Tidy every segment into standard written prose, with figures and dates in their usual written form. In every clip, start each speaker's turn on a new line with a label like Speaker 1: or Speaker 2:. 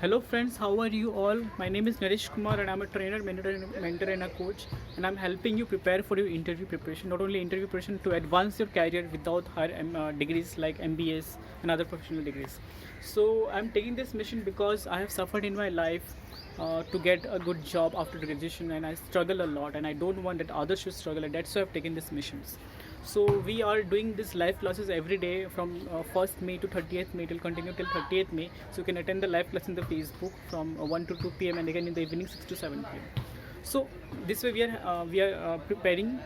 Speaker 1: Hello friends, how are you all? My name is Naresh Kumar and I'm a trainer, mentor and a coach, and I'm helping you prepare for your interview preparation. Not only interview preparation, to advance your career without higher degrees like MBS and other professional degrees. So I'm taking this mission because I have suffered in my life to get a good job after graduation, and I struggle a lot, and I don't want that others should struggle, and that's why I've taken this missions. So we are doing this live classes every day from 1st May to 30th May. It will continue till 30th May. So you can attend the live class in the Facebook from 1 to 2 p.m. and again in the evening 6 to 7 p.m. So this way we are preparing.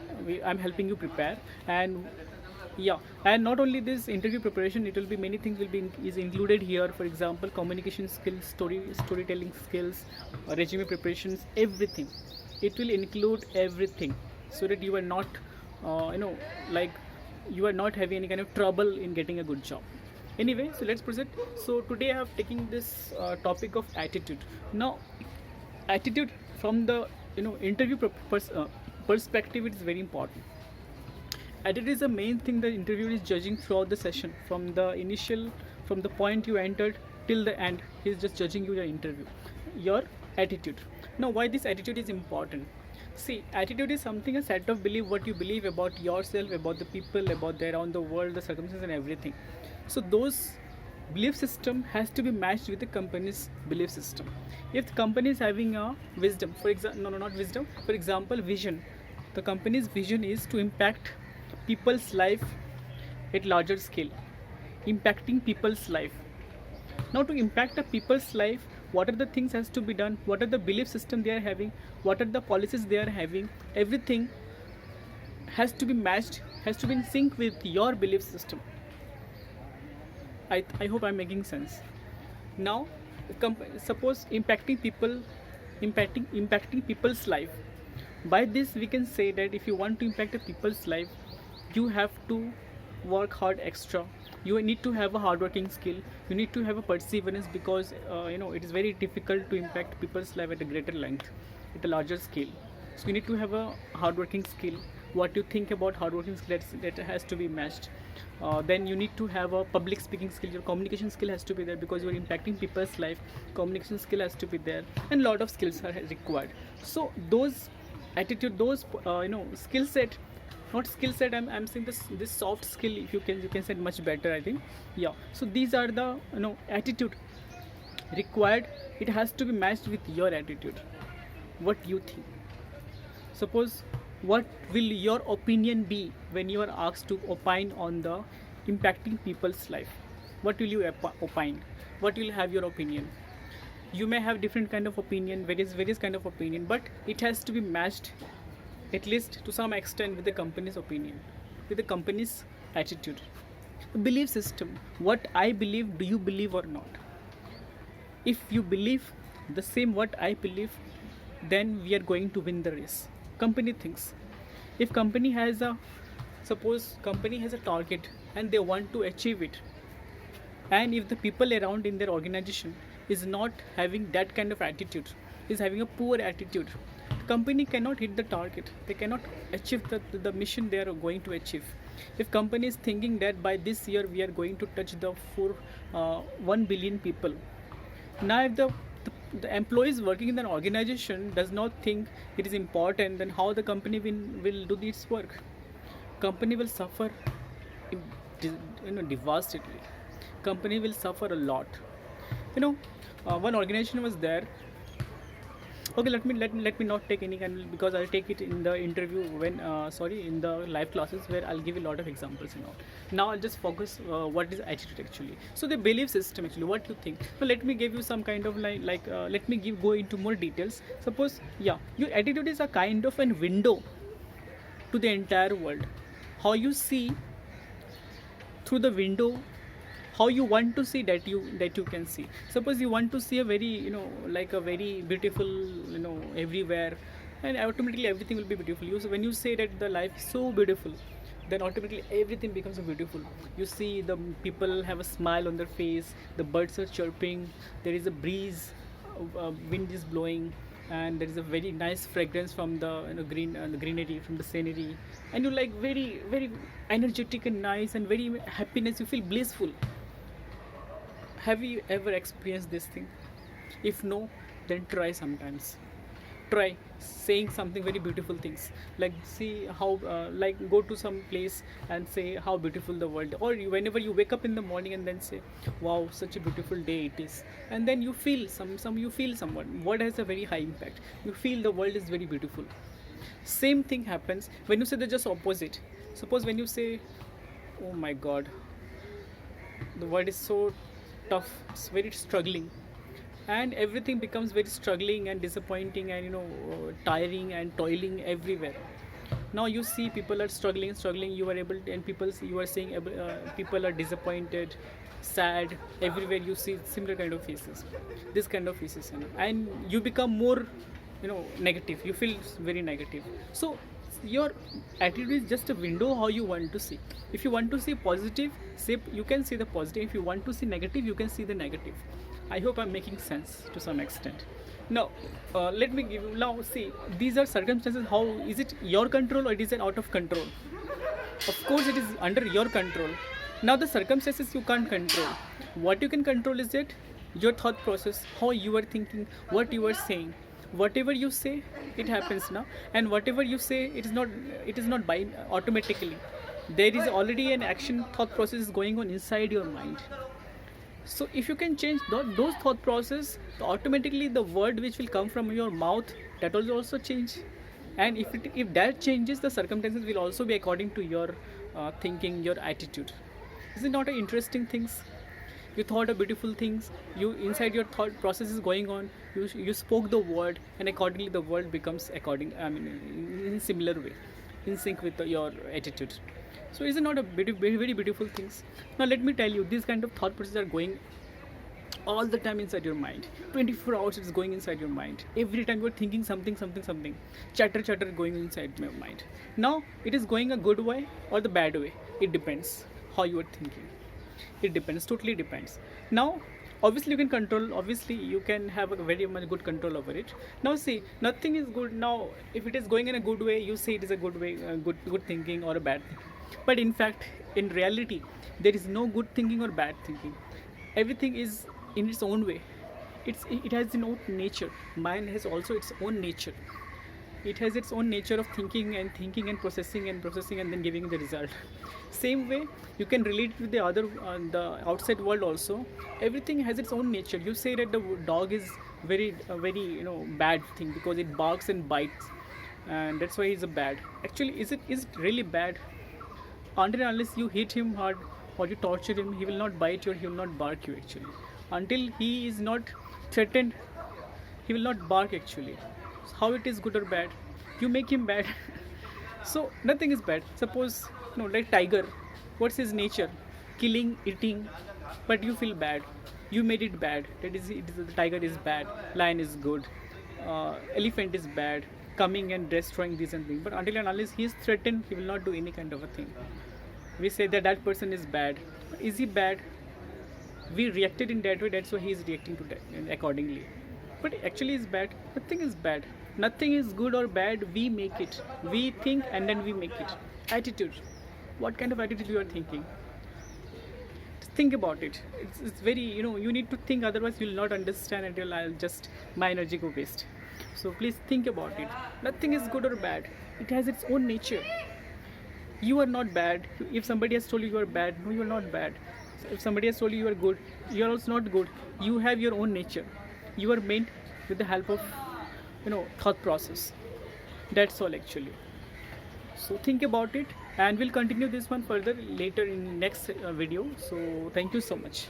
Speaker 1: I'm helping you prepare, and yeah, and not only this interview preparation, it will be many things will be is included here. For example, communication skills, storytelling skills, resume preparations, everything. It will include everything so that you are not like you are not having any kind of trouble in getting a good job. Anyway, so let's proceed. So today I have taken this topic of attitude. Now attitude from the interview perspective, it is very important. Attitude is the main thing the interviewer is judging throughout the session, from the point you entered till the end. He is just judging you your interview, your attitude. Now why this attitude is important? See, attitude is something, a set of belief, what you believe about yourself, about the people, about the around the world, the circumstances and everything. So those belief system has to be matched with the company's belief system. If the company is having a wisdom, for example, no, not wisdom, for example, vision. The company's vision is to impact people's life at larger scale, impacting people's life. Now to impact a people's life, what are the things has to be done, what are the belief system they are having, what are the policies they are having, everything has to be matched, has to be in sync with your belief system. I hope I'm making sense. Now suppose impacting people's life. By this we can say that if you want to impact a people's life, you have to work hard extra. You need to have a hardworking skill. You need to have a perseverance, because it is very difficult to impact people's life at a greater length, at a larger scale. So you need to have a hardworking skill. What you think about hardworking skill, that has to be matched. Then you need to have a public speaking skill. Your communication skill has to be there, because you are impacting people's life. Communication skill has to be there, and lot of skills are required. So those attitude, those skill set, not skill set, I'm saying this soft skill, if you can say much better, I think. Yeah, so these are the attitude required. It has to be matched with your attitude, what you think. Suppose, what will your opinion be when you are asked to opine on the impacting people's life? What will you opine? What will have your opinion? You may have different kind of opinion, various kind of opinion, but it has to be matched at least to some extent with the company's opinion, with the company's attitude. Belief system, what I believe, do you believe or not? If you believe the same what I believe, then we are going to win the race. Company thinks, if company has a, suppose company has a target and they want to achieve it, and if the people around in their organization is not having that kind of attitude, is having a poor attitude, the company cannot hit the target, they cannot achieve the mission they are going to achieve. If company is thinking that by this year we are going to touch the 1 billion people, now if the employees working in an organization does not think it is important, then how the company will do its work? Company will suffer devastatingly. Company will suffer a lot. One organization was there. Okay, let me not take any kind of, because I'll take it in the interview when in the live classes, where I'll give a lot of examples and all. Now I'll just focus what is attitude actually. So the belief system actually, what you think. So let me give you some kind of let me go into more details. Suppose, yeah, your attitude is a kind of a window to the entire world. How you see through the window, how you want to see, that you can see. Suppose you want to see a very a very beautiful everywhere, and automatically everything will be beautiful. When you say that the life is so beautiful, then automatically everything becomes beautiful. You see the people have a smile on their face, the birds are chirping, there is a breeze, wind is blowing, and there is a very nice fragrance from the greenery, from the scenery, and you like very very energetic and nice and very happiness, you feel blissful. Have you ever experienced this thing? If no, then try sometimes. Try saying something very beautiful things, like see how like go to some place and say how beautiful the world, or whenever you wake up in the morning and then say wow, such a beautiful day it is, and then you feel some you feel someone word has a very high impact, you feel the world is very beautiful. Same thing happens when you say the just opposite. Suppose when you say oh my god, the world is so tough, it's very struggling, and everything becomes very struggling and disappointing and tiring and toiling everywhere. Now you see people are struggling, you are able to, and you are saying people are disappointed, sad, everywhere you see similar kind of faces, this kind of faces, and you become more negative, you feel very negative. So your attitude is just a window how you want to see. If you want to see positive, say you can see the positive. If you want to see negative, you can see the negative. I hope I'm making sense to some extent. Now let me give you, now see, these are circumstances. How is it your control or it is an out of control? Of course it is under your control. Now the circumstances you can't control. What you can control is that your thought process, how you are thinking, what you are saying. Whatever you say, it happens now, and whatever you say, it is not by automatically. There is already an action thought process going on inside your mind. So if you can change those thought process, automatically the word which will come from your mouth, that will also change. And if that changes, the circumstances will also be according to your thinking, your attitude. Is it not an interesting things? You thought of beautiful things, you inside your thought process is going on, you spoke the word, and accordingly the word becomes in similar way, in sync with your attitude. So is it not a very beautiful things? Now let me tell you, these kind of thought processes are going all the time inside your mind. 24 hours it's going inside your mind. Every time you're thinking something, chatter going inside your mind. Now it is going a good way or the bad way, it depends how you are thinking. It depends, totally depends. Now obviously you can control, obviously you can have a very much good control over it. Now see, nothing is good. Now if it is going in a good way, you say it is a good way, good thinking or a bad thinking. But in fact, in reality, there is no good thinking or bad thinking. Everything is in its own way. It has its own nature. Mind has also its own nature. It has its own nature of thinking and processing and then giving the result. Same way you can relate with the other the outside world also. Everything has its own nature. You say that the dog is very bad thing because it barks and bites, and that's why he's a bad. Actually, is it really bad? Until and unless you hit him hard or you torture him, he will not bite you or he will not bark you actually. Until he is not threatened, he will not bark actually. How it is good or bad? You make him bad. So nothing is bad. Suppose like tiger, what's his nature? Killing, eating, but you feel bad. You made it bad. The tiger is bad. Lion is good. Elephant is bad. Coming and destroying this and thing. But until and unless he is threatened, he will not do any kind of a thing. We say that person is bad. Is he bad? We reacted in that way. That's why he is reacting to that accordingly. But actually is bad. Nothing is bad. Nothing is good or bad. We make it. We think and then we make it. Attitude. What kind of attitude you are thinking? Just think about it. It's very you need to think. Otherwise you will not understand until my energy go waste. So please think about it. Nothing is good or bad. It has its own nature. You are not bad. If somebody has told you are bad, no, you are not bad. If somebody has told you are good, you are also not good. You have your own nature. You are meant with the help of thought process. That's all actually. So think about it, and we'll continue this one further later in next video. So thank you so much.